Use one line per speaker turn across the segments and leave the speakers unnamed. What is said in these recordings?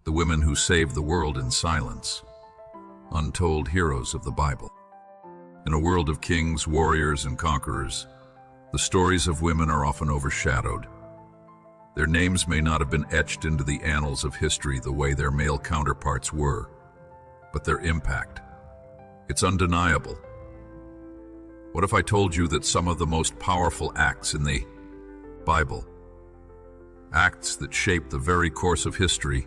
The women who saved the world in silence. Untold heroes of the Bible. In a world of kings, warriors, and conquerors, the stories of women are often overshadowed. Their names may not have been etched into the annals of history the way their male counterparts were, but their impact, it's undeniable. What if I told you that some of the most powerful acts in the Bible, acts that shaped the very course of history,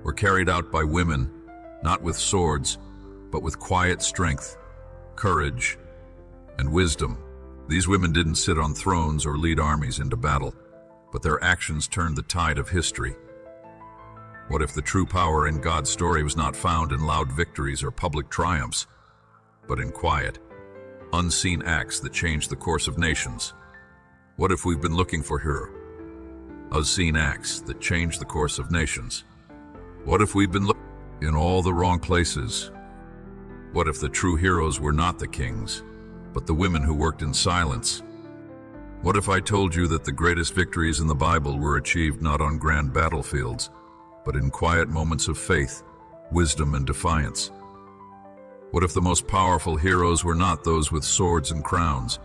were carried out by women, not with swords, but with quiet strength, courage, and wisdom? These women didn't sit on thrones or lead armies into battle, but their actions turned the tide of history. What if the true power in God's story was not found in loud victories or public triumphs, but in quiet, unseen acts that changed the course of nations? What if we've been looking for unseen acts that changed the course of nations? What if we've been looking in all the wrong places? What if the true heroes were not the kings, but the women who worked in silence? What if I told you that the greatest victories in the Bible were achieved not on grand battlefields, but in quiet moments of faith, wisdom, and defiance? What if the most powerful heroes were not those with swords and crowns,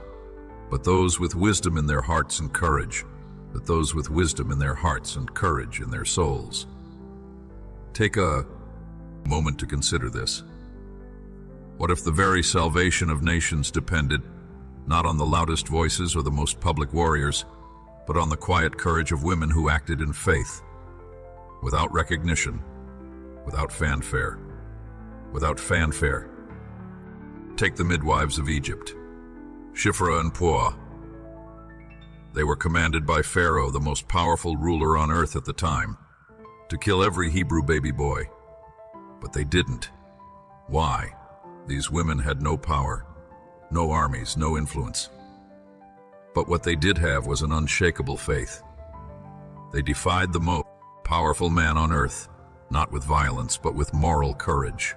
but those with wisdom in their hearts and courage, but those with wisdom in their hearts and courage in their souls? Take a moment to consider this. What if the very salvation of nations depended not on the loudest voices or the most public warriors, but on the quiet courage of women who acted in faith, without recognition, without fanfare? Take the midwives of Egypt, Shiphrah and Puah. They were commanded by Pharaoh, the most powerful ruler on earth at the time, to kill every Hebrew baby boy. But they didn't. Why? These women had no power, no armies, no influence. But what they did have was an unshakable faith. They defied the most powerful man on earth, not with violence, but with moral courage.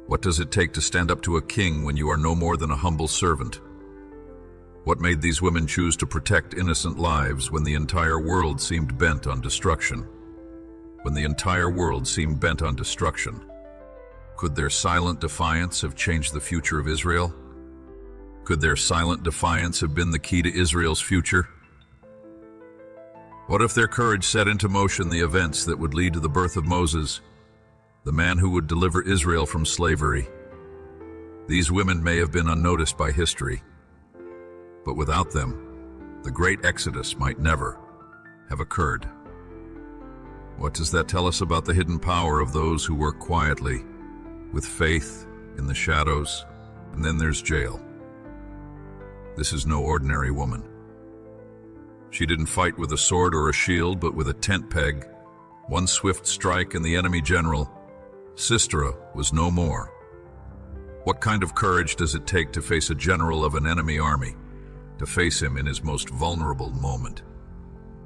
What does it take to stand up to a king when you are no more than a humble servant? What made these women choose to protect innocent lives when the entire world seemed bent on destruction? Could their silent defiance have changed the future of Israel? Could their silent defiance have been the key to Israel's future? What if their courage set into motion the events that would lead to the birth of Moses, the man who would deliver Israel from slavery? These women may have been unnoticed by history, but without them, the great Exodus might never have occurred. What does that tell us about the hidden power of those who work quietly, with faith, in the shadows? And then there's Jael. This is no ordinary woman. She didn't fight with a sword or a shield, but with a tent peg. One swift strike and the enemy general, Sisera, was no more. What kind of courage does it take to face a general of an enemy army, to face him in his most vulnerable moment,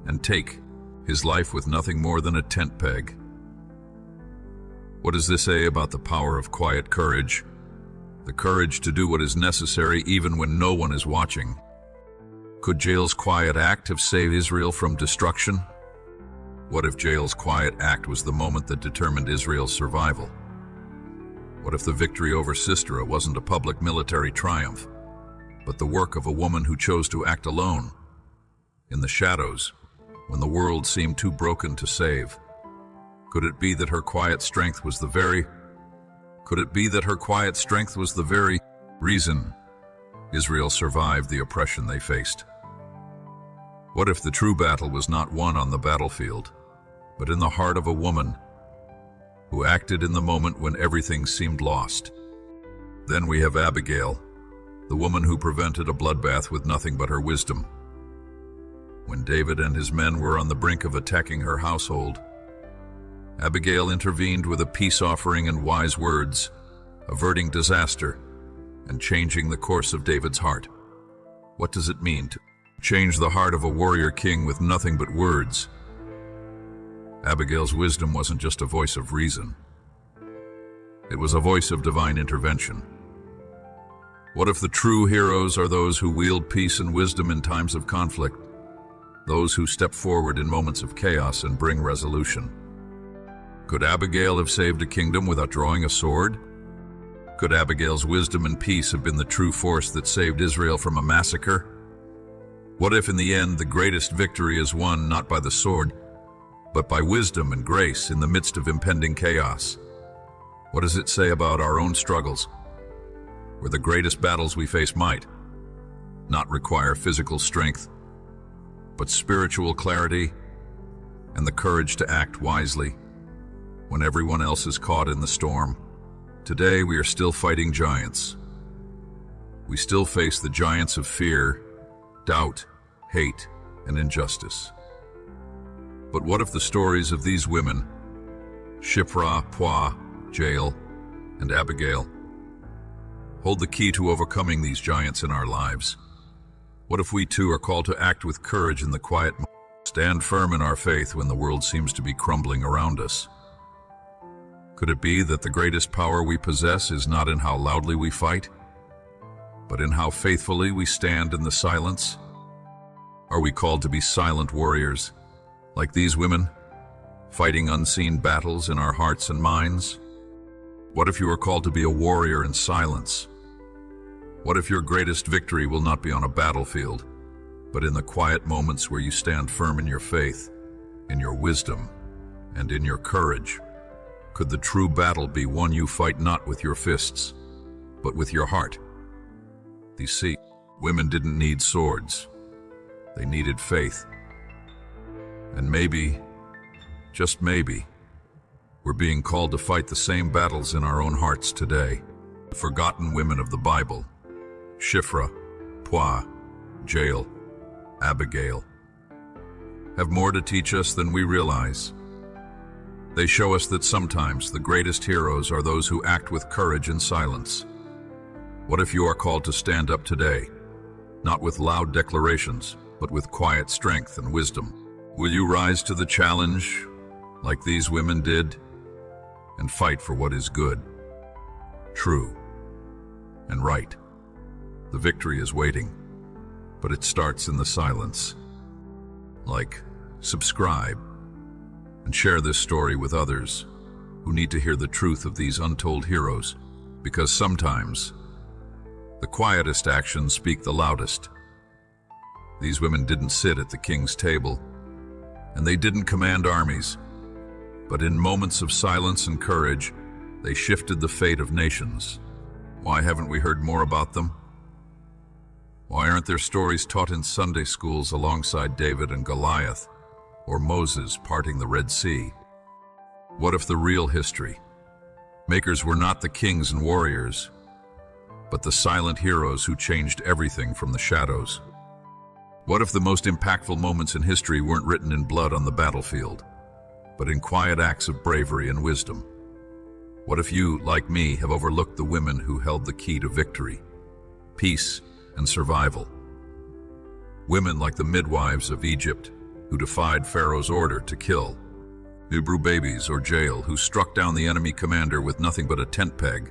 and take his life with nothing more than a tent peg? What does this say about the power of quiet courage? The courage to do what is necessary even when no one is watching. Could Jael's quiet act have saved Israel from destruction? What if Jael's quiet act was the moment that determined Israel's survival? What if the victory over Sisera wasn't a public military triumph, but the work of a woman who chose to act alone, in the shadows, when the world seemed too broken to save? Could it be that her quiet strength was the very reason Israel survived the oppression they faced? What if the true battle was not won on the battlefield, but in the heart of a woman who acted in the moment when everything seemed lost? Then we have Abigail, the woman who prevented a bloodbath with nothing but her wisdom. When David and his men were on the brink of attacking her household, Abigail intervened with a peace offering and wise words, averting disaster and changing the course of David's heart. What does it mean to change the heart of a warrior king with nothing but words? Abigail's wisdom wasn't just a voice of reason. It was a voice of divine intervention. What if the true heroes are those who wield peace and wisdom in times of conflict? those who step forward in moments of chaos and bring resolution. Could Abigail have saved a kingdom without drawing a sword? Could Abigail's wisdom and peace have been the true force that saved Israel from a massacre? What if in the end the greatest victory is won not by the sword, but by wisdom and grace in the midst of impending chaos? What does it say about our own struggles, where the greatest battles we face might not require physical strength, but spiritual clarity and the courage to act wisely when everyone else is caught in the storm? Today we are still fighting giants. We still face the giants of fear, doubt, hate, and injustice. But what if the stories of these women, Shiphrah, Puah, Jael, and Abigail, hold the key to overcoming these giants in our lives? What if we too are called to act with courage in the quiet moments, stand firm in our faith when the world seems to be crumbling around us? Could it be that the greatest power we possess is not in how loudly we fight, but in how faithfully we stand in the silence? Are we called to be silent warriors, like these women, fighting unseen battles in our hearts and minds? What if you are called to be a warrior in silence? What if your greatest victory will not be on a battlefield, but in the quiet moments where you stand firm in your faith, in your wisdom, and in your courage? Could the true battle be one you fight not with your fists, but with your heart? You see, women didn't need swords. They needed faith. And maybe, just maybe, we're being called to fight the same battles in our own hearts today. The forgotten women of the Bible, Shiphrah, Puah, Jael, Abigail, have more to teach us than we realize. They show us that sometimes the greatest heroes are those who act with courage in silence. What if you are called to stand up today, not with loud declarations, but with quiet strength and wisdom? Will you rise to the challenge, like these women did, and fight for what is good, true, and right? The victory is waiting, but it starts in the silence. Like, subscribe, and share this story with others who need to hear the truth of these untold heroes, because sometimes the quietest actions speak the loudest. These women didn't sit at the king's table, and they didn't command armies, but in moments of silence and courage, they shifted the fate of nations. Why haven't we heard more about them? Why aren't their stories taught in Sunday schools alongside David and Goliath, or Moses parting the Red Sea? What if the real history makers were not the kings and warriors, but the silent heroes who changed everything from the shadows? What if the most impactful moments in history weren't written in blood on the battlefield, but in quiet acts of bravery and wisdom? What if you, like me, have overlooked the women who held the key to victory, peace, and survival? Women like the midwives of Egypt, who defied Pharaoh's order to kill Hebrew babies, or Jael, who struck down the enemy commander with nothing but a tent peg,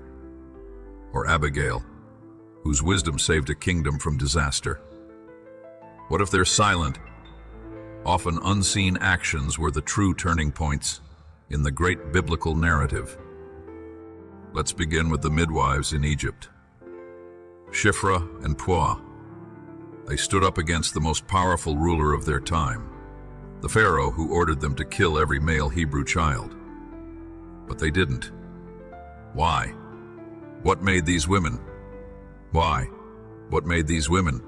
or Abigail, whose wisdom saved a kingdom from disaster. What if their silent, often unseen actions were the true turning points in the great biblical narrative? Let's begin with the midwives in Egypt. Shiphrah and Puah. They stood up against the most powerful ruler of their time, the Pharaoh who ordered them to kill every male Hebrew child. But they didn't. Why? What made these women? Why? What made these women,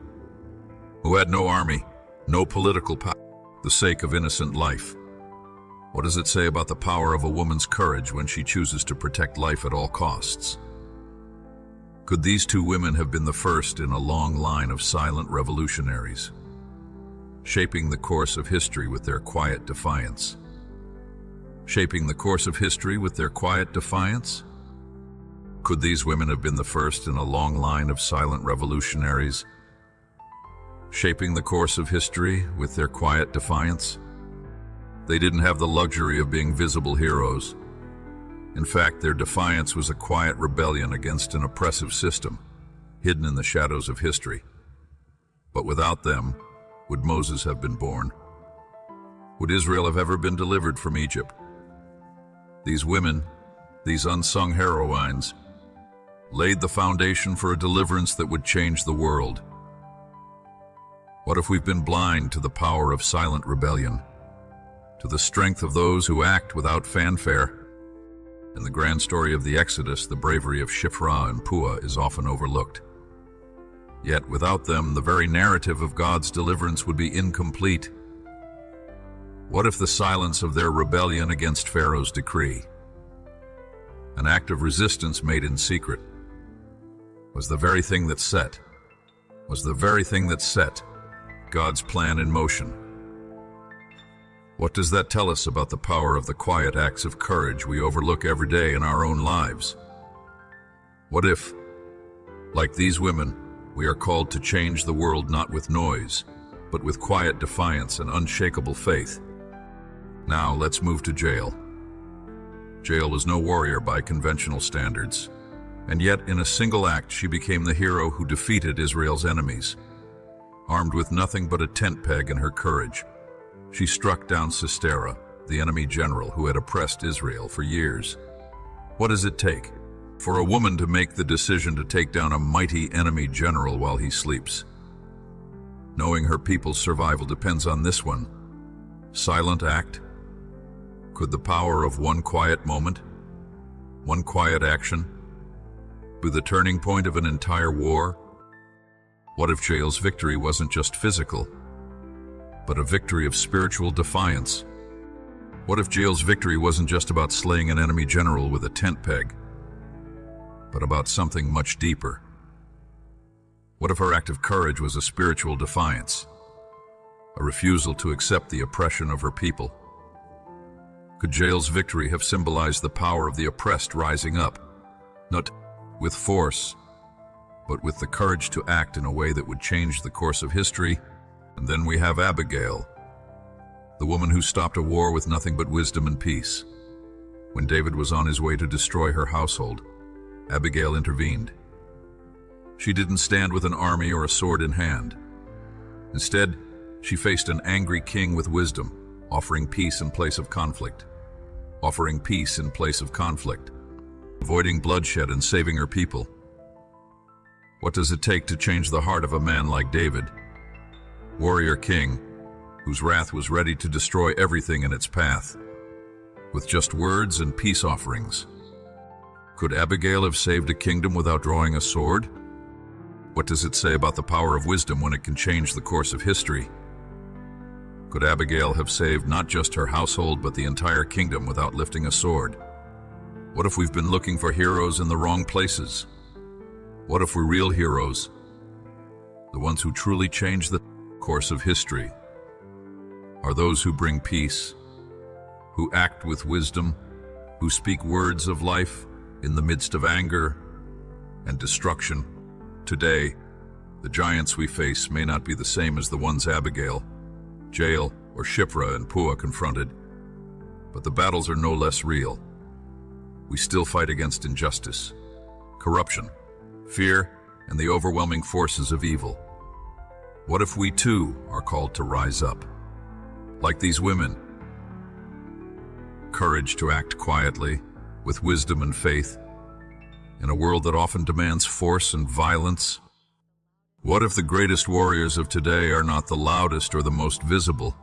who had no army, no political power, the sake of innocent life? What does it say about the power of a woman's courage when she chooses to protect life at all costs? Could these two women have been the first in a long line of silent revolutionaries, shaping the course of history with their quiet defiance? Shaping the course of history with their quiet defiance? Could these women have been the first in a long line of silent revolutionaries, shaping the course of history with their quiet defiance? They didn't have the luxury of being visible heroes. In fact, their defiance was a quiet rebellion against an oppressive system, hidden in the shadows of history. But without them, would Moses have been born? Would Israel have ever been delivered from Egypt? These women, these unsung heroines, laid the foundation for a deliverance that would change the world. What if we've been blind to the power of silent rebellion, to the strength of those who act without fanfare? In the grand story of the Exodus, the bravery of Shiphrah and Puah is often overlooked. Yet without them, the very narrative of God's deliverance would be incomplete. What if the silence of their rebellion against Pharaoh's decree, an act of resistance made in secret, was the very thing that set God's plan in motion? What does that tell us about the power of the quiet acts of courage we overlook every day in our own lives? What if, like these women, we are called to change the world not with noise, but with quiet defiance and unshakable faith? Now let's move to Jael. Jael was no warrior by conventional standards, and yet in a single act she became the hero who defeated Israel's enemies. Armed with nothing but a tent peg and her courage, she struck down Sisera, the enemy general who had oppressed Israel for years. What does it take for a woman to make the decision to take down a mighty enemy general while he sleeps? Knowing her people's survival depends on this one silent act. Could the power of one quiet moment, one quiet action, be the turning point of an entire war? What if Jael's victory wasn't just physical, but a victory of spiritual defiance? What if Jael's victory wasn't just about slaying an enemy general with a tent peg, but about something much deeper? What if her act of courage was a spiritual defiance, a refusal to accept the oppression of her people? Could Jael's victory have symbolized the power of the oppressed rising up, not with force, but with the courage to act in a way that would change the course of history? And then we have Abigail, the woman who stopped a war with nothing but wisdom and peace. When David was on his way to destroy her household, Abigail intervened. She didn't stand with an army or a sword in hand. Instead, she faced an angry king with wisdom, offering peace in place of conflict. Avoiding bloodshed and saving her people. What does it take to change the heart of a man like David, warrior king, whose wrath was ready to destroy everything in its path, with just words and peace offerings? Could Abigail have saved a kingdom without drawing a sword? What does it say about the power of wisdom when it can change the course of history? Could Abigail have saved not just her household but the entire kingdom without lifting a sword? What if we've been looking for heroes in the wrong places? What if we're real heroes, the ones who truly change the course of history, are those who bring peace, who act with wisdom, who speak words of life in the midst of anger and destruction? Today, the giants we face may not be the same as the ones Abigail, Jael, or Shiphrah and Puah confronted, but the battles are no less real. We still fight against injustice, corruption, fear, and the overwhelming forces of evil. What if we too are called to rise up, like these women? Courage to act quietly, with wisdom and faith, in a world that often demands force and violence. What if the greatest warriors of today are not the loudest or the most visible,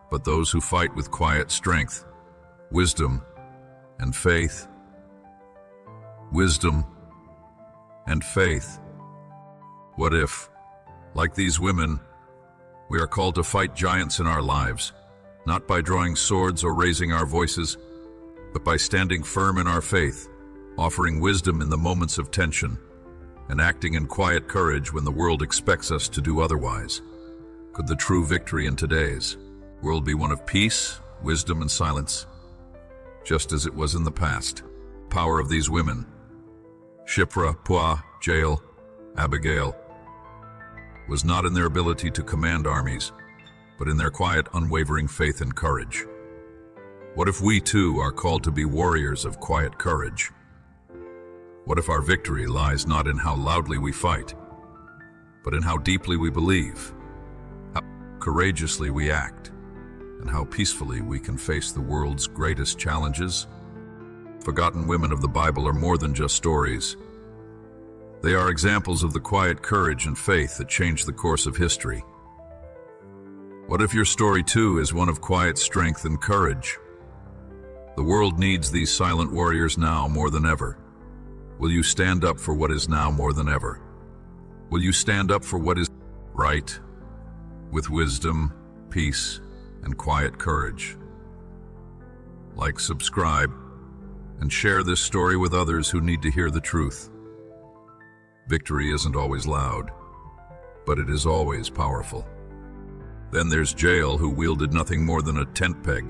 but those who fight with quiet strength, wisdom, and faith? Wisdom and faith. What if, like these women, we are called to fight giants in our lives, not by drawing swords or raising our voices, but by standing firm in our faith, offering wisdom in the moments of tension, and acting in quiet courage when the world expects us to do otherwise? Could the true victory in today's world be one of peace, wisdom, and silence, just as it was in the past? Power of these women, Shiphrah, Puah, Jael, Abigail, was not in their ability to command armies, but in their quiet, unwavering faith and courage. What if we too are called to be warriors of quiet courage? What if our victory lies not in how loudly we fight, but in how deeply we believe? courageously we act, and how peacefully we can face the world's greatest challenges. Forgotten women of the Bible are more than just stories. They are examples of the quiet courage and faith that changed the course of history. What if your story too is one of quiet strength and courage? The world needs these silent warriors now more than ever. Will you stand up for what is now more than ever? Will you stand up for what is right, with wisdom, peace, and quiet courage? Like, subscribe, and share this story with others who need to hear the truth. Victory isn't always loud, but it is always powerful. Then there's Jael, who wielded nothing more than a tent peg,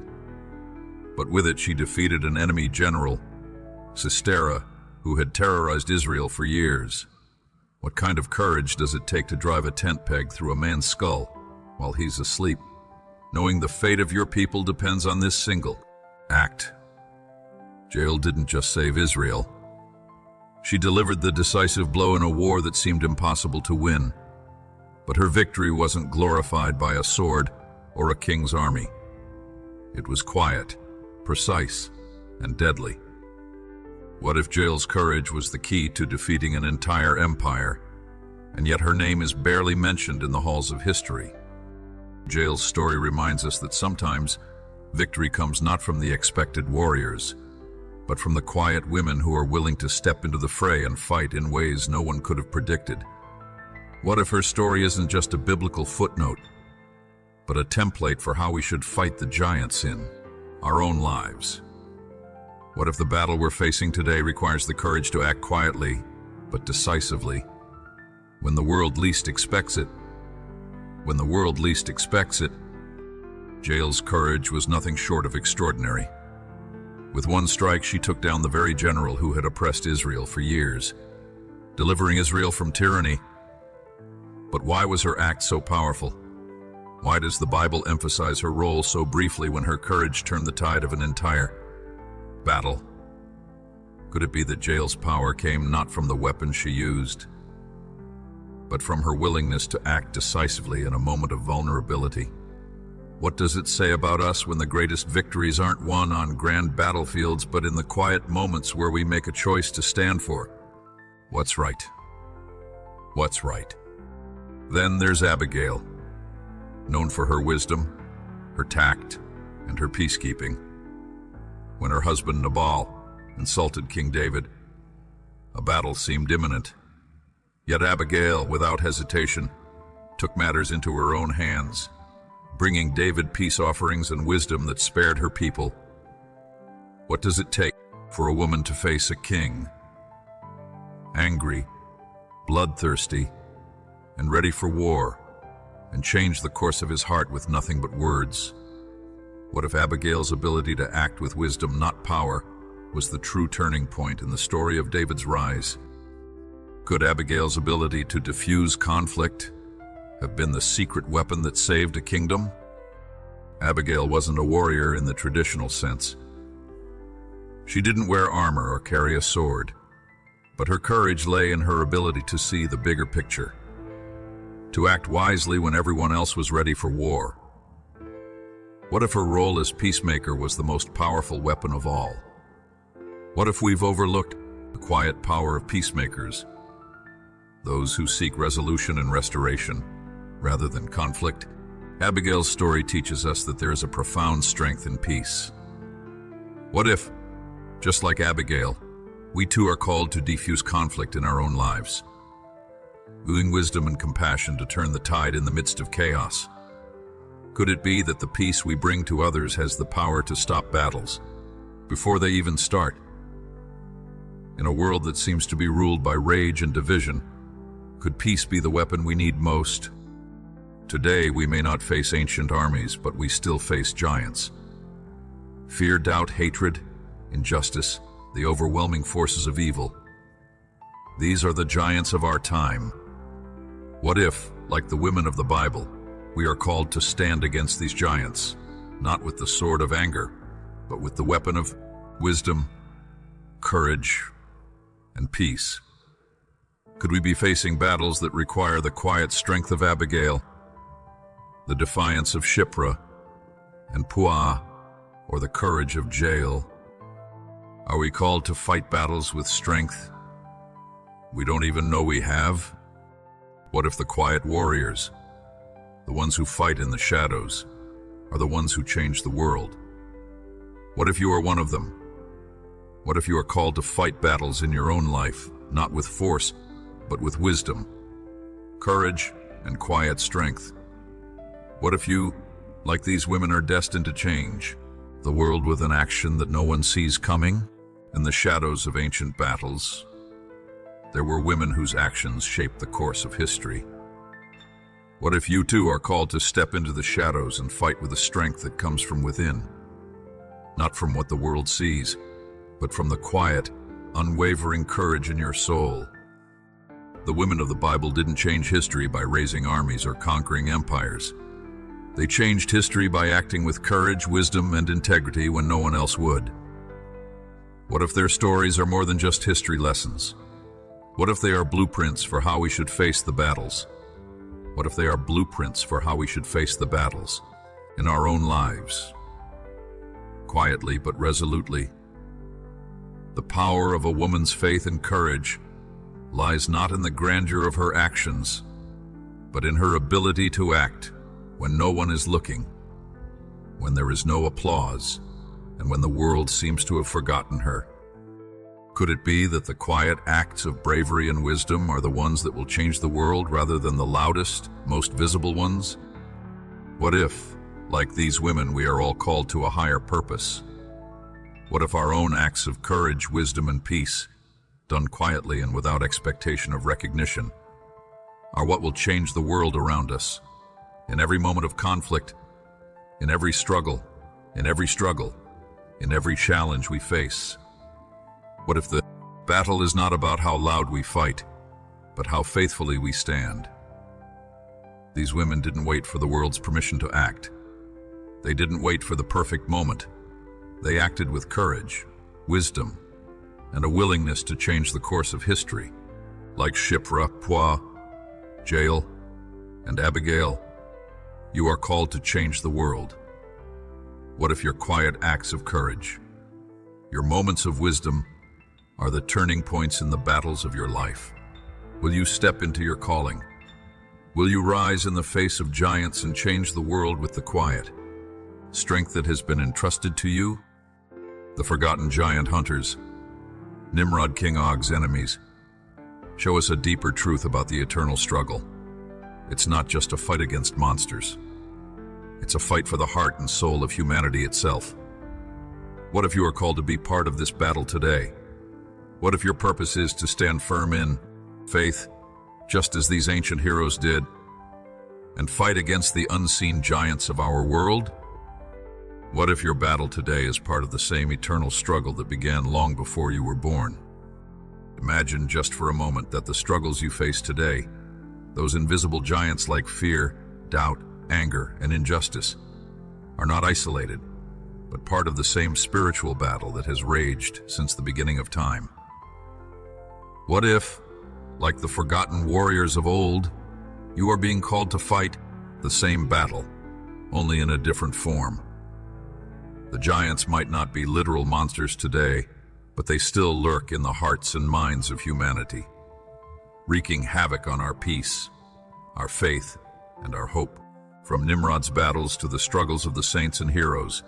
but with it she defeated an enemy general, Sisera, who had terrorized Israel for years. What kind of courage does it take to drive a tent peg through a man's skull while he's asleep, knowing the fate of your people depends on this single act? Jael didn't just save Israel. She delivered the decisive blow in a war that seemed impossible to win. But her victory wasn't glorified by a sword or a king's army. It was quiet, precise, and deadly. What if Jael's courage was the key to defeating an entire empire, and yet her name is barely mentioned in the halls of history? Jael's story reminds us that sometimes victory comes not from the expected warriors, but from the quiet women who are willing to step into the fray and fight in ways no one could have predicted. What if her story isn't just a biblical footnote, but a template for how we should fight the giants in our own lives? What if the battle we're facing today requires the courage to act quietly, but decisively, when the world least expects it? When the world least expects it, Jael's courage was nothing short of extraordinary. With one strike, she took down the very general who had oppressed Israel for years, delivering Israel from tyranny. But why was her act so powerful? Why does the Bible emphasize her role so briefly when her courage turned the tide of an entire battle? Could it be that Jael's power came not from the weapons she used, but from her willingness to act decisively in a moment of vulnerability? What does it say about us when the greatest victories aren't won on grand battlefields, but in the quiet moments where we make a choice to stand for what's right? What's right? Then there's Abigail, known for her wisdom, her tact, and her peacekeeping. When her husband Nabal insulted King David, a battle seemed imminent. Yet Abigail, without hesitation, took matters into her own hands, bringing David peace offerings and wisdom that spared her people. What does it take for a woman to face a king, angry, bloodthirsty, and ready for war, and change the course of his heart with nothing but words? What if Abigail's ability to act with wisdom, not power, was the true turning point in the story of David's rise? Could Abigail's ability to diffuse conflict have been the secret weapon that saved a kingdom? Abigail wasn't a warrior in the traditional sense. She didn't wear armor or carry a sword, but her courage lay in her ability to see the bigger picture, to act wisely when everyone else was ready for war. What if her role as peacemaker was the most powerful weapon of all? What if we've overlooked the quiet power of peacemakers, those who seek resolution and restoration rather than conflict? Abigail's story teaches us that there is a profound strength in peace. What if, just like Abigail, we too are called to defuse conflict in our own lives, using wisdom and compassion to turn the tide in the midst of chaos? Could it be that the peace we bring to others has the power to stop battles before they even start? In a world that seems to be ruled by rage and division, could peace be the weapon we need most? Today, we may not face ancient armies, but we still face giants. Fear, doubt, hatred, injustice, the overwhelming forces of evil. These are the giants of our time. What if, like the women of the Bible, we are called to stand against these giants, not with the sword of anger, but with the weapon of wisdom, courage, and peace? Could we be facing battles that require the quiet strength of Abigail, the defiance of Shipra and Puah, or the courage of Jael? Are we called to fight battles with strength we don't even know we have? What if the quiet warriors, the ones who fight in the shadows, are the ones who change the world? What if you are one of them? What if you are called to fight battles in your own life, not with force, but with wisdom, courage, and quiet strength? What if you, like these women, are destined to change the world with an action that no one sees coming? In the shadows of ancient battles, there were women whose actions shaped the course of history. What if you too are called to step into the shadows and fight with a strength that comes from within, not from what the world sees, but from the quiet, unwavering courage in your soul? The women of the Bible didn't change history by raising armies or conquering empires. They changed history by acting with courage, wisdom, and integrity when no one else would. What if their stories are more than just history lessons? What if they are blueprints for how we should face the battles? What if they are blueprints for how we should face the battles in our own lives? Quietly but resolutely. The power of a woman's faith and courage lies not in the grandeur of her actions, but in her ability to act when no one is looking, when there is no applause, and when the world seems to have forgotten her. Could it be that the quiet acts of bravery and wisdom are the ones that will change the world rather than the loudest, most visible ones? What if, like these women, we are all called to a higher purpose? What if our own acts of courage, wisdom, and peace, done quietly and without expectation of recognition, are what will change the world around us? In every moment of conflict, in every struggle, in every challenge we face. What if the battle is not about how loud we fight, but how faithfully we stand? These women didn't wait for the world's permission to act. They didn't wait for the perfect moment. They acted with courage, wisdom, and a willingness to change the course of history. Like Shipra, Puah, Jael, and Abigail, you are called to change the world. What if your quiet acts of courage, your moments of wisdom, are the turning points in the battles of your life? Will you step into your calling? Will you rise in the face of giants and change the world with the quiet strength that has been entrusted to you? The forgotten giant hunters, Nimrod, King Og's enemies, show us a deeper truth about the eternal struggle. It's not just a fight against monsters. It's a fight for the heart and soul of humanity itself. What if you are called to be part of this battle today? What if your purpose is to stand firm in faith, just as these ancient heroes did, and fight against the unseen giants of our world? What if your battle today is part of the same eternal struggle that began long before you were born? Imagine just for a moment that the struggles you face today, those invisible giants like fear, doubt, anger, and injustice, are not isolated, but part of the same spiritual battle that has raged since the beginning of time. What if, like the forgotten warriors of old, you are being called to fight the same battle, only in a different form? The giants might not be literal monsters today, but they still lurk in the hearts and minds of humanity, wreaking havoc on our peace, our faith, and our hope. From Nimrod's battles to the struggles of the saints and heroes,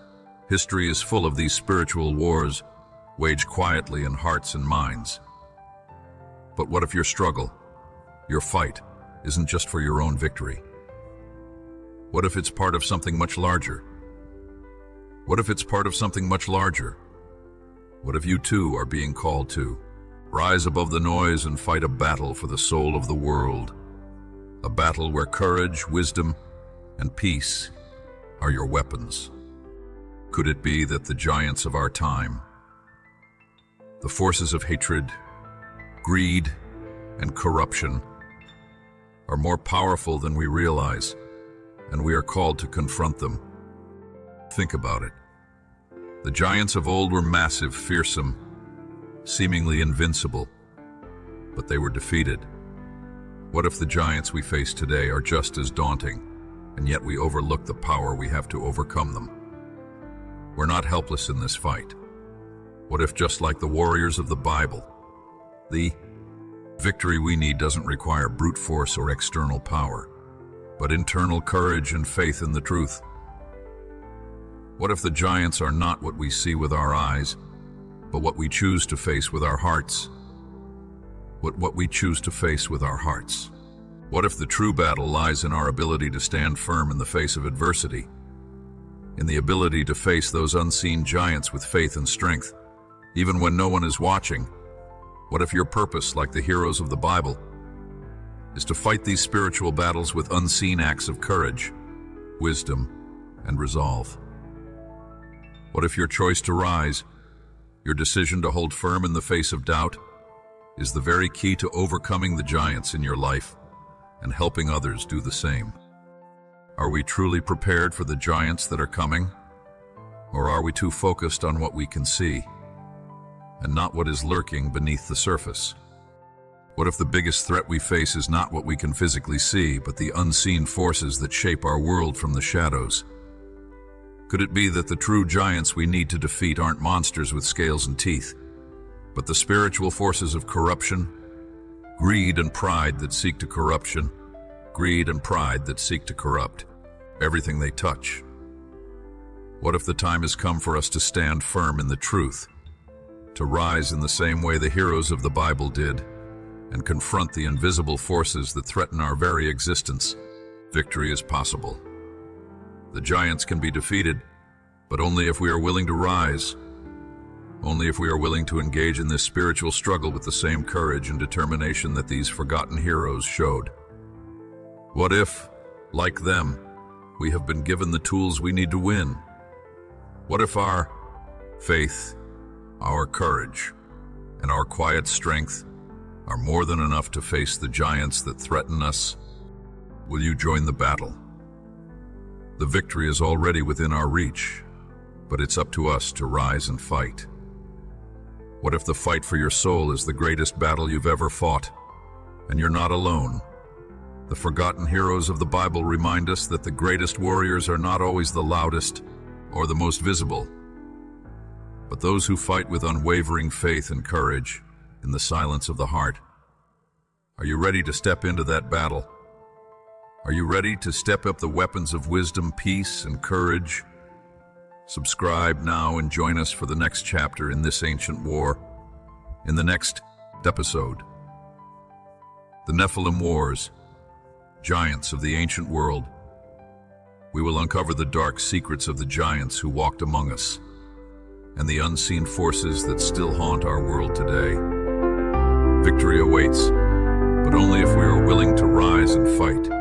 history is full of these spiritual wars, waged quietly in hearts and minds. But what if your struggle, your fight, isn't just for your own victory? What if it's part of something much larger? What if it's part of something much larger? What if you too are being called to rise above the noise and fight a battle for the soul of the world? A battle where courage, wisdom, and peace are your weapons. Could it be that the giants of our time, the forces of hatred, greed, and corruption, are more powerful than we realize, and we are called to confront them? Think about it. The giants of old were massive, fearsome, seemingly invincible, but they were defeated. What if the giants we face today are just as daunting, and yet we overlook the power we have to overcome them. We're not helpless in this fight. What if, just like the warriors of the Bible, the victory we need doesn't require brute force or external power, but internal courage and faith in the truth? What if the giants are not what we see with our eyes, but what we choose to face with our hearts? What we choose to face with our hearts? What if the true battle lies in our ability to stand firm in the face of adversity, in the ability to face those unseen giants with faith and strength, even when no one is watching? What if your purpose, like the heroes of the Bible, is to fight these spiritual battles with unseen acts of courage, wisdom, and resolve? What if your choice to rise, your decision to hold firm in the face of doubt, is the very key to overcoming the giants in your life and helping others do the same? Are we truly prepared for the giants that are coming? Or are we too focused on what we can see and not what is lurking beneath the surface? What if the biggest threat we face is not what we can physically see, but the unseen forces that shape our world from the shadows? Could it be that the true giants we need to defeat aren't monsters with scales and teeth, but the spiritual forces of corruption, greed and pride that seek to corrupt everything they touch? What if the time has come for us to stand firm in the truth, to rise in the same way the heroes of the Bible did, and confront the invisible forces that threaten our very existence? Victory is possible. The giants can be defeated, but only if we are willing to rise, only if we are willing to engage in this spiritual struggle with the same courage and determination that these forgotten heroes showed. What if, like them, we have been given the tools we need to win? What if our faith, our courage, and our quiet strength are more than enough to face the giants that threaten us? Will you join the battle? The victory is already within our reach, but it's up to us to rise and fight. What if the fight for your soul is the greatest battle you've ever fought, and you're not alone? The forgotten heroes of the Bible remind us that the greatest warriors are not always the loudest or the most visible, but those who fight with unwavering faith and courage in the silence of the heart. Are you ready to step into that battle? Are you ready to step up the weapons of wisdom, peace, and courage? Subscribe now and join us for the next chapter in this ancient war. In the next episode, the Nephilim Wars, giants of the ancient world. We will uncover the dark secrets of the giants who walked among us and the unseen forces that still haunt our world today. Victory awaits, but only if we are willing to rise and fight.